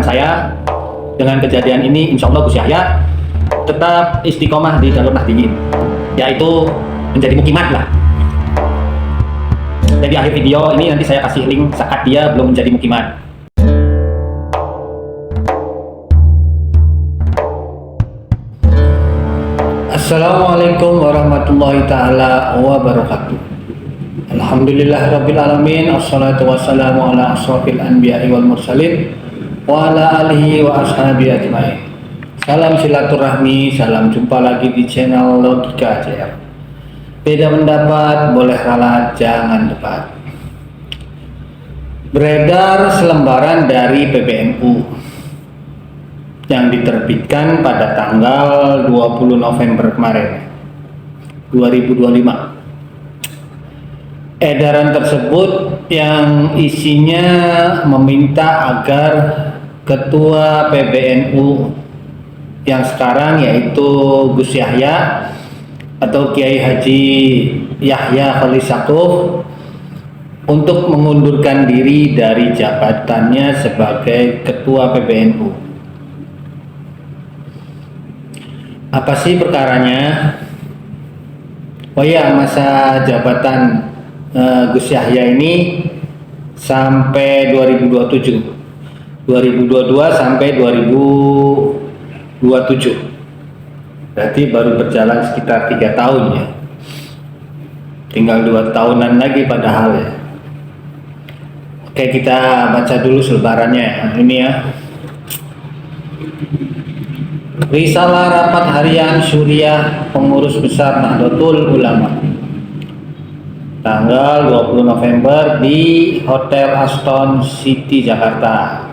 harapan saya dengan kejadian ini, insya Allah Gus Yahya tetap istiqomah di jalur Nahdliyin, yaitu menjadi mukimat lah. Dan di akhir video ini nanti saya kasih link saat dia belum menjadi mukimat. Assalamualaikum warahmatullahi ta'ala wabarakatuh. Alhamdulillahirabbil alamin, assalatu wassalamu ala asrofil anbiya'i wal mursalin wa ala alihi wa ashabihi ajmain. Salam silaturahmi, salam jumpa lagi di channel Logika JR. Beda pendapat boleh ralat, jangan debat. Beredar selembaran dari PBNU yang diterbitkan pada tanggal 20 November kemarin 2025. Edaran tersebut yang isinya meminta agar Ketua PBNU yang sekarang yaitu Gus Yahya atau Kiai Haji Yahya Khalil Stakuf untuk mengundurkan diri dari jabatannya sebagai Ketua PBNU. Apa sih perkaranya? Oh ya, masa jabatan Gus Yahya ini sampai 2027, 2022 sampai 2027. Berarti baru berjalan sekitar 3 tahun ya. Tinggal 2 tahunan lagi padahal ya. Oke, kita baca dulu selebarannya. Ini ya. Risalah Rapat Harian Syuriah Pengurus Besar Nahdlatul Ulama, tanggal 20 November di Hotel Aston City, Jakarta.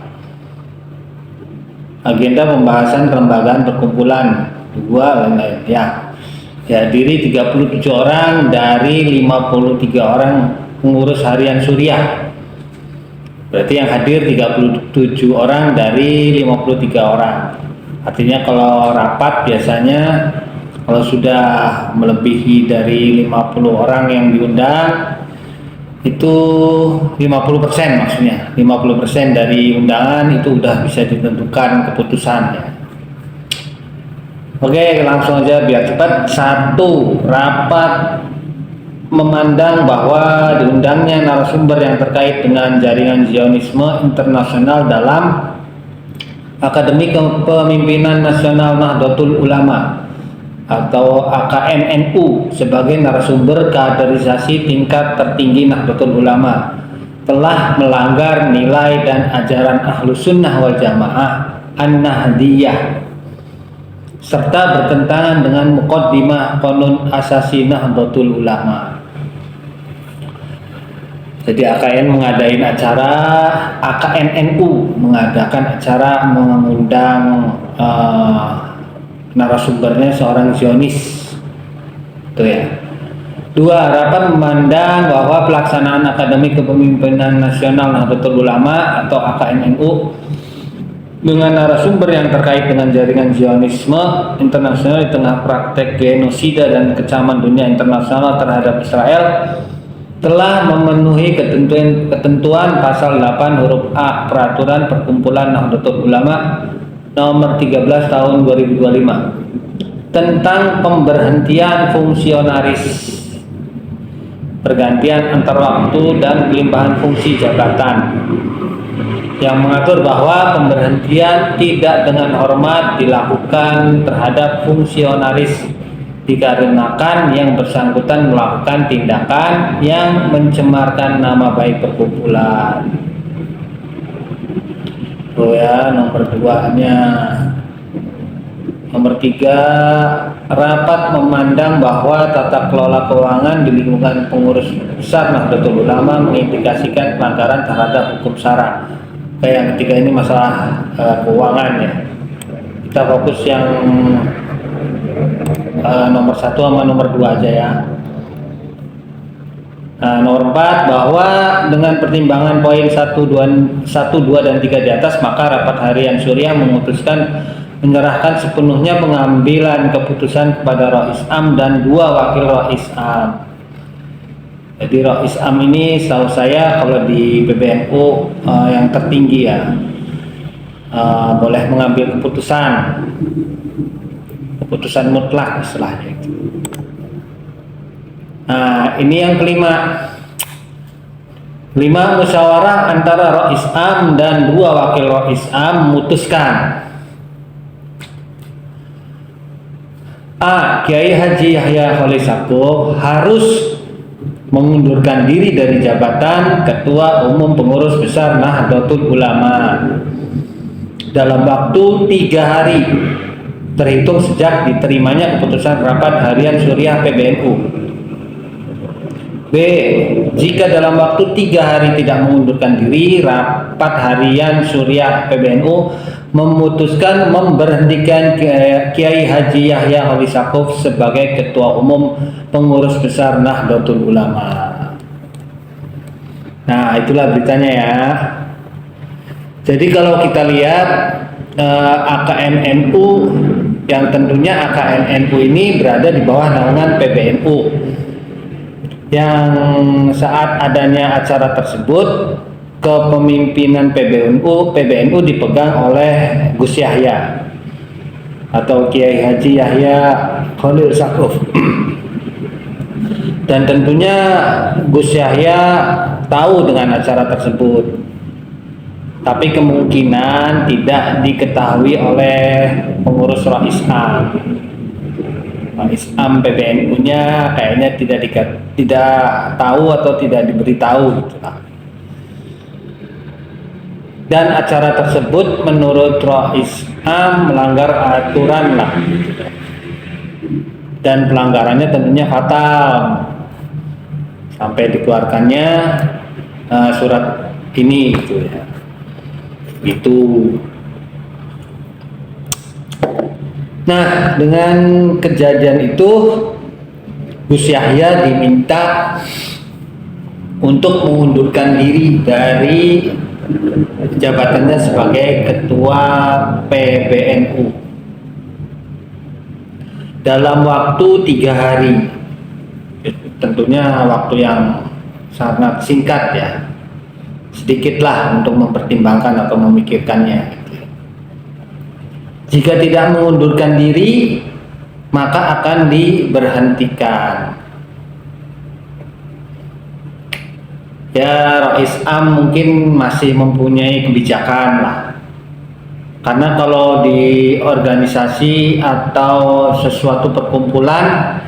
Agenda pembahasan kelembagaan perkumpulan 2 lain-lain ya. Dihadiri 37 orang dari 53 orang pengurus harian Syuriah. Berarti yang hadir 37 orang dari 53 orang. Artinya kalau rapat biasanya kalau sudah melebihi dari 50 orang yang diundang itu 50% maksudnya 50% dari undangan itu udah bisa ditentukan keputusannya. Oke, langsung aja biar cepat. 1. Rapat memandang bahwa diundangnya narasumber yang terkait dengan jaringan Zionisme internasional dalam Akademi Kepemimpinan Nasional Nahdlatul Ulama atau AKNNU sebagai narasumber kaderisasi tingkat tertinggi Nahdlatul Ulama telah melanggar nilai dan ajaran Ahlus Sunnah wal Jamaah An-Nahdliyah serta bertentangan dengan Muqaddimah Qanun Asasi Nahdlatul Ulama. Jadi AKNNU mengadakan acara mengundang narasumbernya seorang Zionis. Itu ya. 2. Rapat memandang bahwa pelaksanaan Akademi Kepemimpinan Nasional Nahdlatul Ulama atau AKNNU dengan narasumber yang terkait dengan jaringan Zionisme internasional di tengah praktek genosida dan kecaman dunia internasional terhadap Israel telah memenuhi ketentuan pasal 8 huruf A Peraturan Perkumpulan Nahdlatul Ulama nomor 13 tahun 2025 tentang pemberhentian fungsionaris, pergantian antar waktu dan pelimpahan fungsi jabatan, yang mengatur bahwa pemberhentian tidak dengan hormat dilakukan terhadap fungsionaris dikarenakan yang bersangkutan melakukan tindakan yang mencemarkan nama baik perkumpulan. Oh ya, nomor 2-nya. Nomor 3, rapat memandang bahwa tata kelola keuangan di lingkungan pengurus besar Nahdlatul Ulama mengindikasikan pelanggaran terhadap hukum syara. Kayak yang ketiga ini masalah keuangan ya. Kita fokus yang nomor 1 sama nomor 2 aja ya. Nomor 4, bahwa dengan pertimbangan poin 1, 2, dan 3 di atas, maka rapat harian Syuriah memutuskan menyerahkan sepenuhnya pengambilan keputusan kepada Rais Am dan 2 wakil Rais Am. Jadi Rais Am ini setahu saya kalau di PBNU yang tertinggi ya. boleh mengambil keputusan mutlak istilahnya itu. Nah, ini yang kelima. 5. Musyawarah antara Rais Am dan 2 wakil Rais Am memutuskan A. Kiai Haji Yahya Khalil Stakuf harus mengundurkan diri dari jabatan Ketua Umum Pengurus Besar Nahdlatul Ulama dalam waktu 3 hari terhitung sejak diterimanya keputusan rapat harian Suriah PBNU. B. Jika dalam waktu 3 hari tidak mengundurkan diri, rapat harian Suriah PBNU memutuskan memberhentikan Kiai Haji Yahya Khalil Stakuf sebagai Ketua Umum Pengurus Besar Nahdlatul Ulama. Nah, itulah beritanya ya. Jadi kalau kita lihat AKN NU, yang tentunya AKN NU ini berada di bawah naungan PBNU, yang saat adanya acara tersebut kepemimpinan PBNU dipegang oleh Gus Yahya atau Kiai Haji Yahya Khalil Stakuf. Dan tentunya Gus Yahya tahu dengan acara tersebut, tapi kemungkinan tidak diketahui oleh pengurus Rais Am. Rais Am PBNU-nya kayaknya tidak tahu atau tidak diberitahu gitu lah. Dan acara tersebut menurut Rais Am melanggar aturan lah gitu. Dan pelanggarannya tentunya fatal sampai dikeluarkannya surat ini gitu ya. Gitu. Nah, dengan kejadian itu Gus Yahya diminta untuk mengundurkan diri dari jabatannya sebagai Ketua PBNU dalam waktu 3 hari. Tentunya waktu yang sangat singkat ya, sedikitlah untuk mempertimbangkan atau memikirkannya. Jika tidak mengundurkan diri, maka akan diberhentikan. Ya, Rais Am mungkin masih mempunyai kebijakan lah. Karena kalau di organisasi atau sesuatu perkumpulan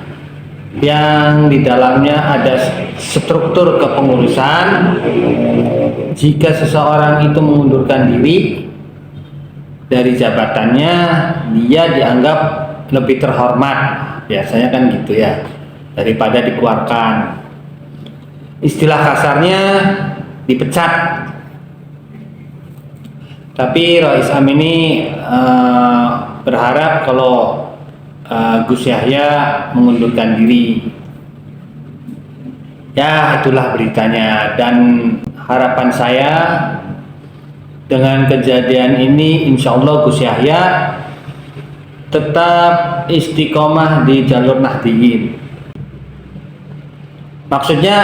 yang di dalamnya ada struktur kepengurusan, jika seseorang itu mengundurkan diri dari jabatannya, dia dianggap lebih terhormat, biasanya kan gitu ya, daripada dikeluarkan. Istilah kasarnya dipecat. Tapi Rais Am ini berharap kalau Gus Yahya mengundurkan diri. Ya, itulah beritanya. Dan harapan saya dengan kejadian ini, insya Allah Gus Yahya tetap istiqomah di jalur Nahdliyin. Maksudnya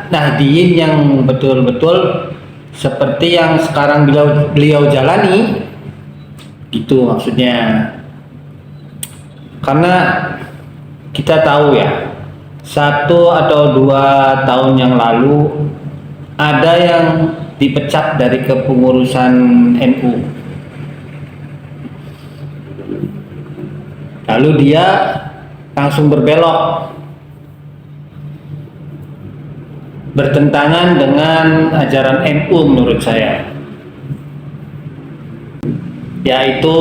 Nahdliyin yang betul-betul seperti yang sekarang beliau jalani, gitu maksudnya. Karena kita tahu ya, 1 atau 2 tahun yang lalu ada yang dipecat dari kepengurusan NU. Lalu dia langsung berbelok, bertentangan dengan ajaran NU menurut saya, yaitu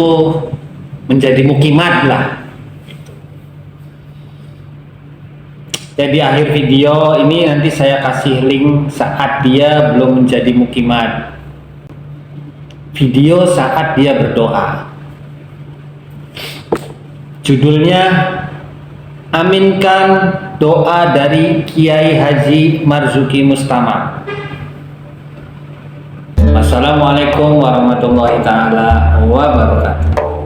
menjadi mukimat lah. Jadi akhir video ini nanti saya kasih link saat dia belum menjadi mukimat, video saat dia berdoa. Judulnya Aminkan Doa dari Kiai Haji Marzuki Mustamar. Wassalamualaikum warahmatullahi taala wabarakatuh.